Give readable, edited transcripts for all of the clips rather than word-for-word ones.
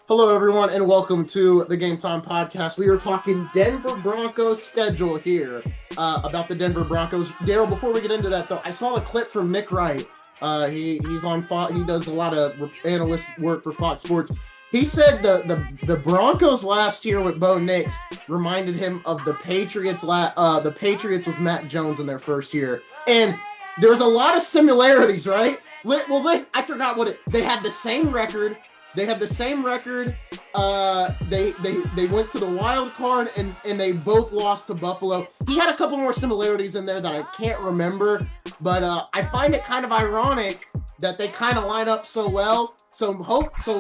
Hello, everyone, and welcome to the Game Time Podcast. We are talking Denver Broncos schedule here about the Denver Broncos. Daryl, before we get into that, though, I saw a clip from Nick Wright. He's on Fox. He does a lot of analyst work for Fox Sports. He said the Broncos last year with Bo Nix reminded him of the Patriots. The Patriots with Matt Jones in their first year, and there's a lot of similarities, right? Well, I forgot what they had the same record. They had the same record. They went to the wild card and they both lost to Buffalo. He had a couple more similarities in there that I can't remember, but I find it kind of ironic that they kind of line up so well. So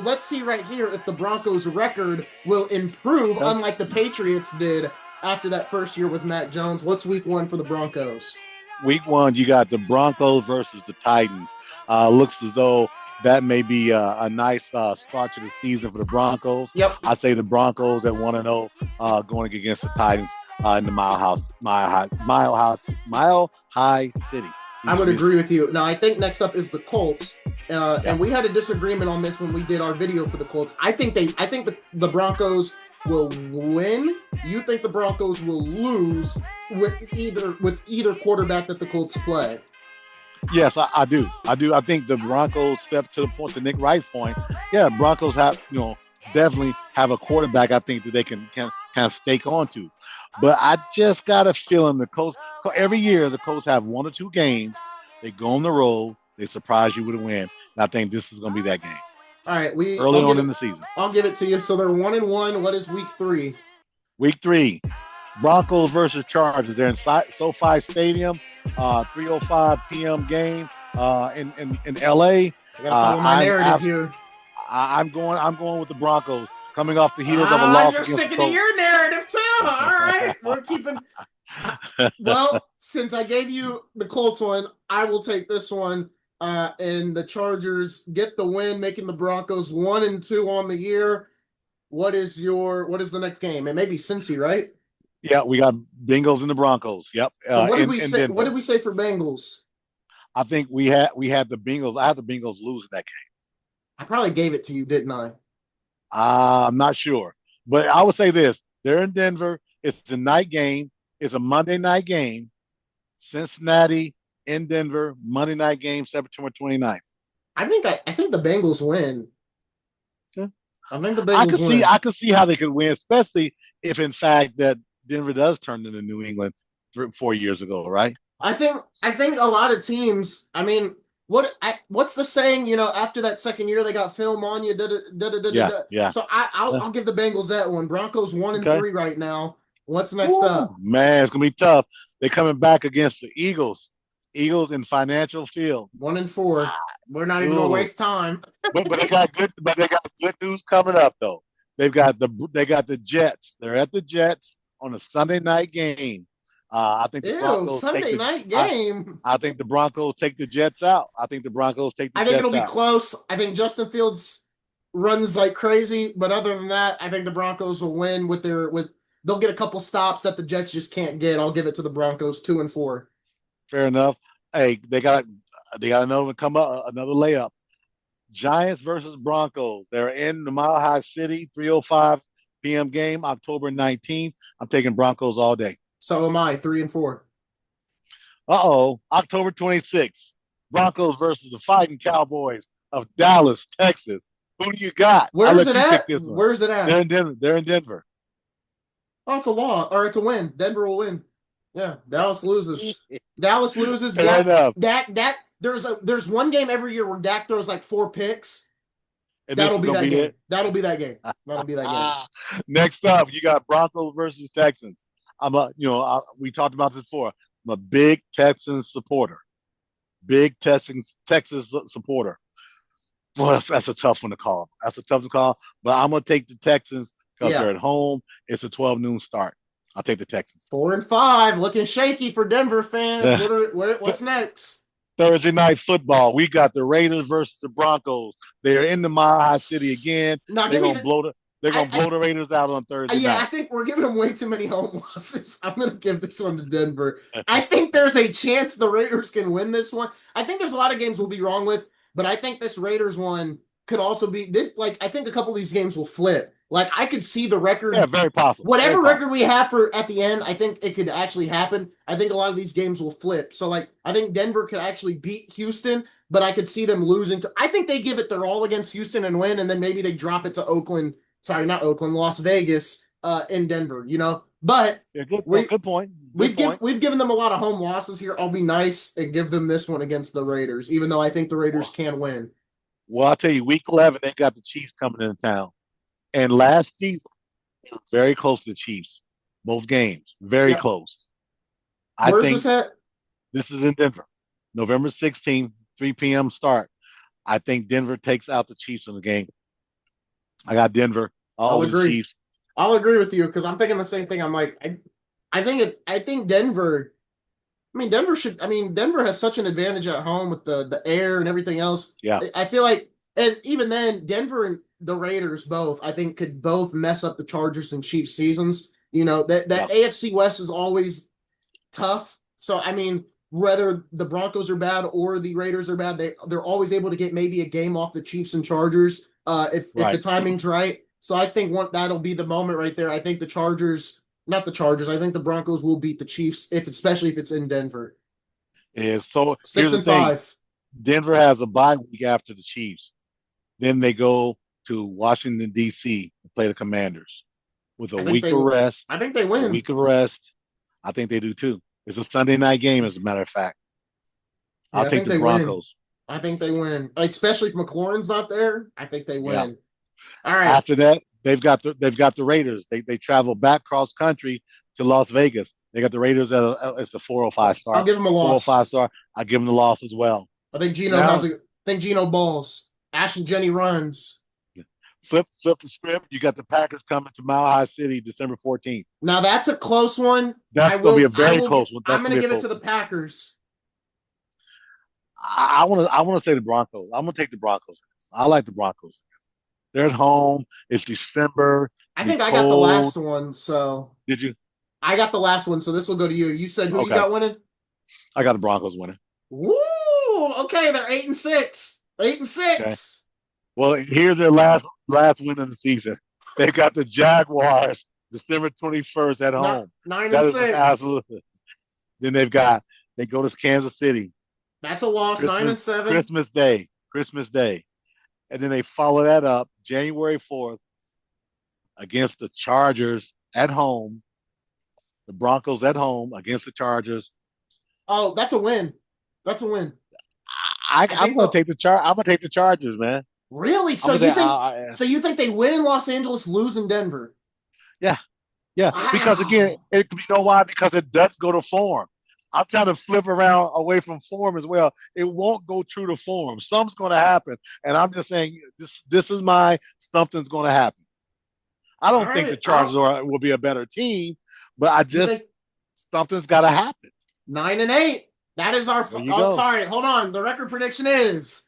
let's see right here if the Broncos' record will improve, unlike the Patriots did after that first year with Matt Jones. What's week one for the Broncos? Week one, you got the Broncos versus the Titans. Looks as though that may be a nice start to the season for the Broncos. Yep. I say the Broncos at 1-0 going against the Titans in the Mile High City. I would agree with you. Now, I think next up is the Colts, and we had a disagreement on this when we did our video for the Colts. I think the Broncos will win. You think the Broncos will lose with either quarterback that the Colts play? Yes, I do. I think the Broncos step to the point, to Nick Wright's point. Yeah, Broncos have, definitely have a quarterback I think that they can kind of stake onto. But I just got a feeling the Colts, every year the Colts have one or two games. They go on the road. They surprise you with a win. And I think this is going to be that game. All right. Early on in the season. I'll give it to you. So they're 1-1. What is week three? Week three, Broncos versus Chargers. They're in SoFi Stadium. 3:05 p.m. game in LA. I gotta follow my narrative here. I'm going with the Broncos, coming off the heels of a loss. You're sticking to your narrative too. All right, we're keeping. Well, since I gave you the Colts one, I will take this one. And the Chargers get the win, making the Broncos 1-2 on the year. What is the next game? It may be Cincy, right? Yeah, we got Bengals and the Broncos. Yep. So what did we say? What did we say for Bengals? I think we had the Bengals. I had the Bengals losing that game. I probably gave it to you, didn't I? I'm not sure, but I would say this: they're in Denver. It's a night game. It's a Monday night game. Cincinnati in Denver, Monday night game, September 29th. I think the Bengals win. Okay. I think the Bengals win. I could see how they could win, especially if in fact that Denver does turn into New England 4 years ago, right? I think a lot of teams. I mean, what's the saying? After that second year, they got film on you. Yeah. So I'll give the Bengals that one. Broncos 1-3 right now. What's next up? Man, it's gonna be tough. They're coming back against the Eagles. Eagles in Financial Field. 1-4. We're not even gonna waste time. but they got good news coming up though. They got the Jets. They're at the Jets on a Sunday night game. I think the Broncos Sunday night game. I think the Broncos take the Jets out. I think it'll be close. I think Justin Fields runs like crazy, but other than that, I think the Broncos will win they'll get a couple stops that the Jets just can't get. I'll give it to the Broncos 2-4. Fair enough. Hey, they got another come up, another layup. Giants versus Broncos. They're in the Mile High City, 3:05 p.m. game, October 19th. I'm taking Broncos all day. So am I, 3-4. October 26th. Broncos versus the Fighting Cowboys of Dallas, Texas. Who do you got? Where's it at? Where's it at? They're in Denver. Oh, it's a win. Denver will win. Yeah, Dallas loses. Fair enough. There's one game every year where Dak throws like 4 picks. That'll be that game. That'll be that game. Next up, you got Broncos versus Texans. We talked about this before. I'm a big Texans supporter. Big Texans supporter. Boy, that's a tough one to call. But I'm gonna take the Texans because they're at home. It's a 12 noon start. I'll take the Texans. 4-5, looking shaky for Denver fans. What's next? Thursday night football. We got the Raiders versus the Broncos. They're in the Mile High City again. They're gonna blow the Raiders out on Thursday night. I think we're giving them way too many home losses. I'm gonna give this one to Denver. I think there's a chance the Raiders can win this one. I think there's a lot of games we'll be wrong with, but I think this Raiders one could also be this. Like I think a couple of these games will flip. Like I could see the Yeah, record, very possible. Very whatever record possible. we have for at the end. I think it could actually happen. I think a lot of these games will flip. So like I think Denver could actually beat Houston, but I could see them losing to. I think they give it their all against Houston and win, and then maybe they drop it to Oakland. Sorry, not Oakland, Las Vegas, in Denver. But Yeah, good. No, we good point. Good point. we've given them a lot of home losses here. I'll be nice and give them this one against the Raiders, even though I think the Raiders Well, can win. well, I'll tell you, week 11, they got the Chiefs coming into town. And last season, they were very close to the Chiefs. Both games, very Yep. close. I Where's this think at? this is in Denver, November 16th, 3 p.m. start. I think Denver takes out the Chiefs in the game. I got Denver I'll over the agree. Chiefs. I'll agree with you because I'm thinking the same thing. I'm like, I think Denver. I mean, Denver should. I mean, Denver has such an advantage at home with the air and everything else. Yeah, I feel like, and even then, Denver and the Raiders both, I think, could both mess up the Chargers and Chiefs seasons. That yeah, AFC West is always tough. So I mean, whether the Broncos are bad or the Raiders are bad, they're always able to get maybe a game off the Chiefs and Chargers if the right. timing's right. So I think that'll be the moment right there. I think the Chargers, not the Chargers, I think the Broncos will beat the Chiefs especially if it's in Denver. And so Six here's the and thing: five. Denver has a bye week after the Chiefs. Then they go to Washington D.C. to play the Commanders with a I think week they of rest. I think they A win. week of rest. I think they do too. It's a Sunday night game, as a matter of fact. I'll Yeah, I take think the they win. Broncos. I think they win. Like, especially if McLaurin's not there, I think they Yeah. win. All right. After that, they've got the Raiders. They travel back cross country to Las Vegas. They got the Raiders it's the 405 I'll star. give them a loss. 405 star. I give them the loss as well. I think So Gino has now a I think Gino balls. Ash and Jenny runs. flip the script. You got the Packers coming to Mile High City December 14th. Now that's a close one. That's going to be a I very will close one. I'm That's going gonna to be a give it close to the one. Packers. I want to say the Broncos. I'm going to take the Broncos. I like the Broncos. They're at home. It's December. I Be think I got the cold. last one, so Did you? I got the last one, so this will go to you. You said who you Okay. got winning? I got the Broncos winning. Woo! Okay, they're 8-6. Eight and Okay. six. Well, here's their last win of the season. They've got the Jaguars December 21st at Not home. nine That and is an six. absolute. Then they go to Kansas City That's a loss. Nine Christmas and seven. Christmas Day, Christmas Day, and then they follow that up January 4th against the Chargers at home. The Broncos at home against the Chargers. Oh, that's a win. That's a win. I I'm think going to the take I'm going to take the Chargers, man. really. I'm So going to you say, think so you think they win in Los Angeles, lose in Denver? yeah, yeah. Because again, Wow. you know why? Because it does go to form. I'm trying to flip around away from form as well. It won't go true to form. Something's going to happen, and I'm just saying this is my something's going to happen. I All don't think the right. Chargers will be a better team, but I You just think something's got to happen. 9-8? That is our. There you Oh, go. sorry. Hold on. The record prediction is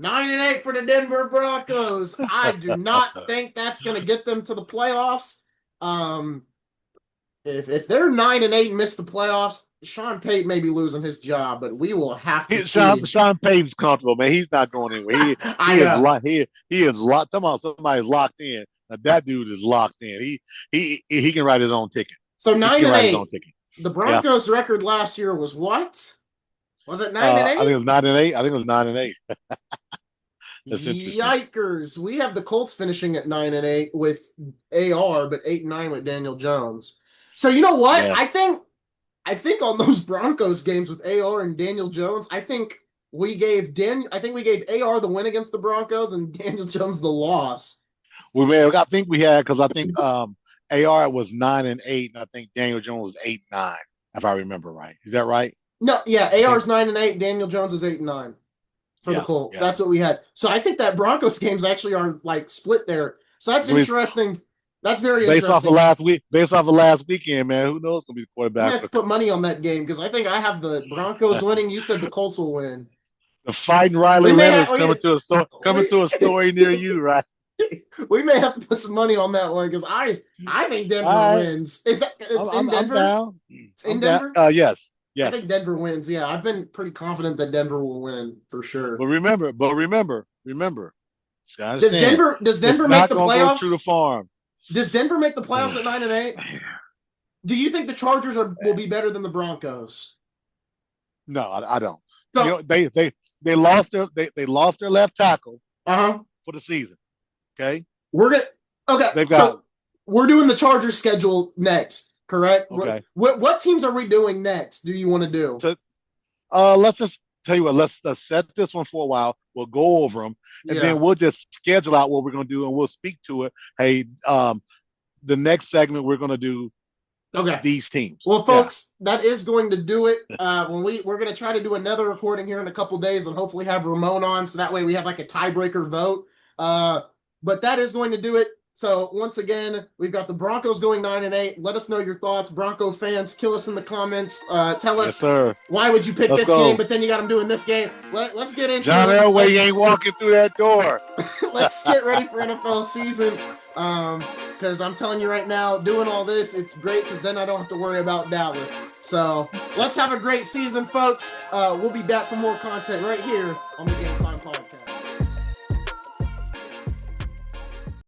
9-8 for the Denver Broncos. I do not think that's going to get them to the playoffs. Um, if they're 9-8 and miss the playoffs, Sean Payton may be losing his job, but we will have to Sean, see. Sean Payton's comfortable, man. He's not going anywhere. I He is know. locked. He is locked. Come on, somebody's locked in. Now, that dude is locked in. He can write his own ticket. So He nine can and write his own eight. ticket. The Yeah. Broncos record last year was what? Was it 9 and I think 8? it was 9-8. I think it was 9-8. That's interesting. Yikers. We have the Colts finishing at 9-8 with AR, but 8-9 with Daniel Jones. So you know what? Yeah. I think on those Broncos games with AR and Daniel Jones, I think we gave AR the win against the Broncos and Daniel Jones the loss. I think we had because I think AR was 9-8, and I think Daniel Jones was 8-9, if I remember right. Is that right? No, yeah, I think. AR's 9-8, Daniel Jones is 8-9 for the Yeah. Colts. Yeah. That's what we had. So I think that Broncos games actually are like split there. So that's I mean, interesting. That's very based off of interesting. last week, based off of last weekend, man, who knows going to be the We may quarterback have for to put money on that game because I think I have the Broncos winning. You said the Colts will win. the fighting Riley We may have Leonard's coming to a story near you, right? we may have to put some money on that one because I think All Denver right, wins. Is that it's in I'm Denver? down. It's in I'm down. Denver. Yes, I Yes. think Denver wins. Yeah, I've been pretty confident that Denver will win for sure. But remember, you Does understand, Denver does it's Denver make not the gonna go true playoffs? to form. Does Denver make the playoffs at 9-8? Do you think the Chargers will be better than the Broncos? No, I don't. You So, know, they lost they lost their left tackle uh-huh. for the season. Okay, We're gonna okay. they've got So we're doing the Chargers schedule next, correct? okay. What teams are we doing next? Do you want to do? So let's just tell you what. Let's set this one for a while. We'll go over them, and Yeah. then we'll just schedule out what we're gonna do, and we'll speak to it. Hey, the next segment we're gonna do Okay. these teams. Well, Yeah. folks, that is going to do it. When we're going to try to do another recording here in a couple days, and hopefully have Ramon on, so that way we have like a tiebreaker vote. But that is going to do it. So once again, we've got the Broncos going 9-8. Let us know your thoughts, Bronco fans. Kill us in the comments. Tell Yes, us sir. why would you pick Let's this game, go. but then you got them doing this game. Let's get into John it. Elway ain't walking through that door. Let's get ready for NFL season. Because I'm telling you right now, doing all this, it's great because then I don't have to worry about Dallas. So let's have a great season, folks. We'll be back for more content right here on the Game Time.